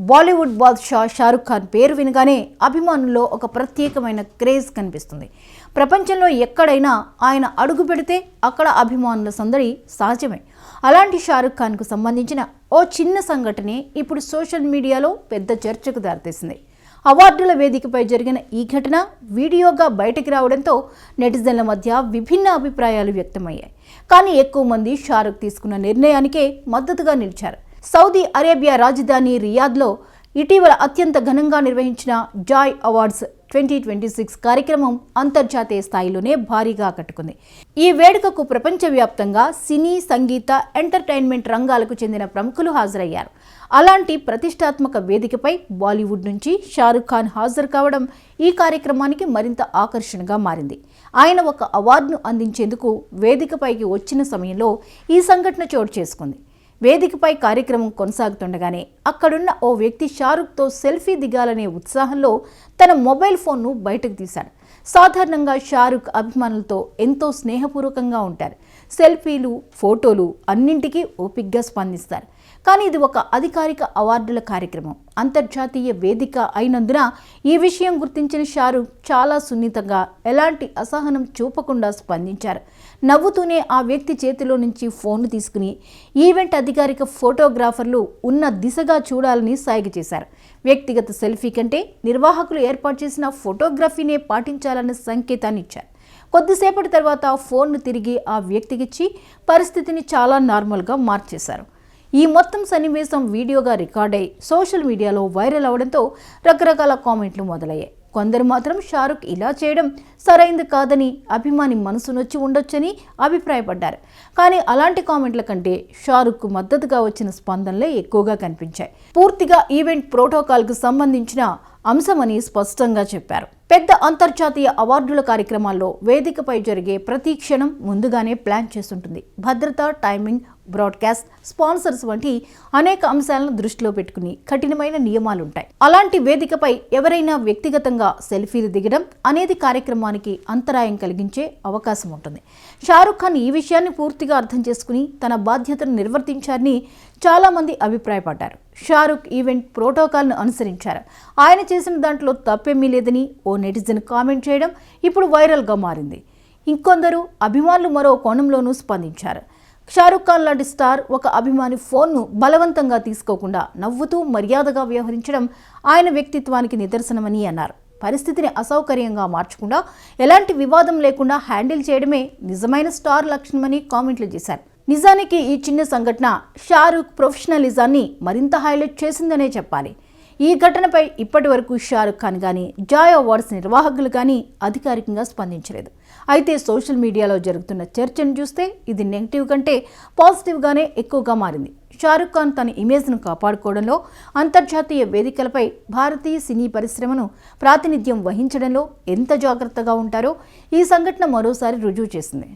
బాలీవుడ్ బాద్షా షారుఖ్ ఖాన్ పేరు వినగానే అభిమానుల్లో ఒక ప్రత్యేకమైన క్రేజ్ కనిపిస్తుంది. ప్రపంచంలో ఎక్కడైనా ఆయన అడుగు పెడితే అక్కడ అభిమానుల సందడి సహజమే. అలాంటి షారుఖ్ ఖాన్కు సంబంధించిన ఓ చిన్న సంఘటనే ఇప్పుడు సోషల్ మీడియాలో పెద్ద చర్చకు దారితీసింది. అవార్డుల వేదికపై జరిగిన ఈ ఘటన వీడియోగా బయటకు రావడంతో నెటిజన్ల మధ్య విభిన్న అభిప్రాయాలు వ్యక్తమయ్యాయి. కానీ ఎక్కువ మంది షారుఖ్ తీసుకున్న నిర్ణయానికే మద్దతుగా నిలిచారు. సౌదీ అరేబియా రాజధాని రియాద్లో ఇటీవల అత్యంత ఘనంగా నిర్వహించిన జాయ్ అవార్డ్స్ 2026 కార్యక్రమం అంతర్జాతీయ స్థాయిలోనే భారీగా ఆకట్టుకుంది. ఈ వేడుకకు ప్రపంచవ్యాప్తంగా సినీ, సంగీత, ఎంటర్టైన్మెంట్ రంగాలకు చెందిన ప్రముఖులు హాజరయ్యారు. అలాంటి ప్రతిష్టాత్మక వేదికపై బాలీవుడ్ నుంచి షారుఖ్ ఖాన్ హాజరు కావడం ఈ కార్యక్రమానికి మరింత ఆకర్షణగా మారింది. ఆయన ఒక అవార్డును అందించేందుకు వేదికపైకి వచ్చిన సమయంలో ఈ సంఘటన చోటు చేసుకుంది. వేదికపై కార్యక్రమం కొనసాగుతుండగానే అక్కడున్న ఓ వ్యక్తి షారుఖ్తో సెల్ఫీ దిగాలనే ఉత్సాహంలో తన మొబైల్ ఫోన్ను బయటకు తీశాడు. సాధారణంగా షారుఖ్ అభిమానులతో ఎంతో స్నేహపూర్వకంగా ఉంటారు. సెల్ఫీలు, ఫోటోలు అన్నింటికీ ఓపిగ్గా స్పందిస్తారు. కానీ ఇది ఒక అధికారిక అవార్డుల కార్యక్రమం, అంతర్జాతీయ వేదిక అయినందున ఈ విషయం గుర్తించిన షారుఖ్ చాలా సున్నితంగా, ఎలాంటి అసహనం చూపకుండా స్పందించారు. నవ్వుతూనే ఆ వ్యక్తి చేతిలో నుంచి ఫోన్ను తీసుకుని ఈవెంట్ అధికారిక ఫోటోగ్రాఫర్లు ఉన్న దిశగా చూడాలని సైగ చేశారు. వ్యక్తిగత సెల్ఫీ కంటే నిర్వాహకులు ఏర్పాటు చేసిన ఫోటోగ్రఫీనే పాటించాలన్న సంకేతాన్ని ఇచ్చారు. కొద్దిసేపటి తర్వాత ఫోన్ను తిరిగి ఆ వ్యక్తికిచ్చి పరిస్థితిని చాలా నార్మల్గా మార్చేశారు. ఈ మొత్తం సన్నివేశం వీడియోగా రికార్డ్ అయి సోషల్ మీడియాలో వైరల్ అవడంతో రకరకాల కామెంట్లు మొదలయ్యాయి. కొందరు మాత్రం షారుఖ్ ఇలా చేయడం సరైంది కాదని, అభిమాని మనసు నొచ్చి ఉండొచ్చని అభిప్రాయపడ్డారు. కానీ అలాంటి కామెంట్ల కంటే షారుఖ్కు మద్దతుగా వచ్చిన స్పందనలే ఎక్కువగా కనిపించాయి. పూర్తిగా ఈవెంట్ ప్రోటోకాల్కు సంబంధించిన అంశమని స్పష్టంగా చెప్పారు. పెద్ద అంతర్జాతీయ అవార్డుల కార్యక్రమాల్లో వేదికపై జరిగే ప్రతి క్షణం ముందుగానే ప్లాన్ చేస్తుంటుంది. భద్రత, టైమింగ్, బ్రాడ్కాస్ట్, స్పాన్సర్స్ వంటి అనేక అంశాలను దృష్టిలో పెట్టుకుని కఠినమైన నియమాలుంటాయి. అలాంటి వేదికపై ఎవరైనా వ్యక్తిగతంగా సెల్ఫీలు దిగడం అనేది కార్యక్రమానికి అంతరాయం కలిగించే అవకాశం ఉంటుంది. షారుఖ్ ఖాన్ ఈ విషయాన్ని పూర్తిగా అర్థం చేసుకుని తన బాధ్యతను నిర్వర్తించారని చాలామంది అభిప్రాయపడ్డారు. షారుఖ్ ఈవెంట్ ప్రోటోకాల్ను అనుసరించారు. ఆయన చేసిన దాంట్లో తప్పేమీ లేదని ఓ నెటిజన్ కామెంట్ చేయడం ఇప్పుడు వైరల్గా మారింది. ఇంకొందరు అభిమానులు మరో కోణంలోనూ స్పందించారు. షారుఖ్ ఖాన్ లాంటి స్టార్ ఒక అభిమాని ఫోన్ను బలవంతంగా తీసుకోకుండా నవ్వుతూ మర్యాదగా వ్యవహరించడం ఆయన వ్యక్తిత్వానికి నిదర్శనమని అన్నారు. పరిస్థితిని అసౌకర్యంగా మార్చకుండా, ఎలాంటి వివాదం లేకుండా హ్యాండిల్ చేయడమే నిజమైన స్టార్ లక్షణమని కామెంట్లు చేశారు. నిజానికి ఈ చిన్న సంఘటన షారుఖ్ ప్రొఫెషనలిజాన్ని మరింత హైలైట్ చేసిందనే చెప్పాలి. ఈ ఘటనపై ఇప్పటి వరకు షారుఖ్ ఖాన్ కానీ, జాయ్ అవార్డ్స్ నిర్వాహకులు కానీ అధికారికంగా స్పందించలేదు. అయితే సోషల్ మీడియాలో జరుగుతున్న చర్చను చూస్తే ఇది నెగిటివ్ కంటే పాజిటివ్గానే ఎక్కువగా మారింది. షారుఖ్ ఖాన్ తన ఇమేజ్ను కాపాడుకోవడంలో, అంతర్జాతీయ వేదికలపై భారతీయ సినీ పరిశ్రమను ప్రాతినిధ్యం వహించడంలో ఎంత జాగ్రత్తగా ఉంటారో ఈ సంఘటన మరోసారి రుజువు చేసింది.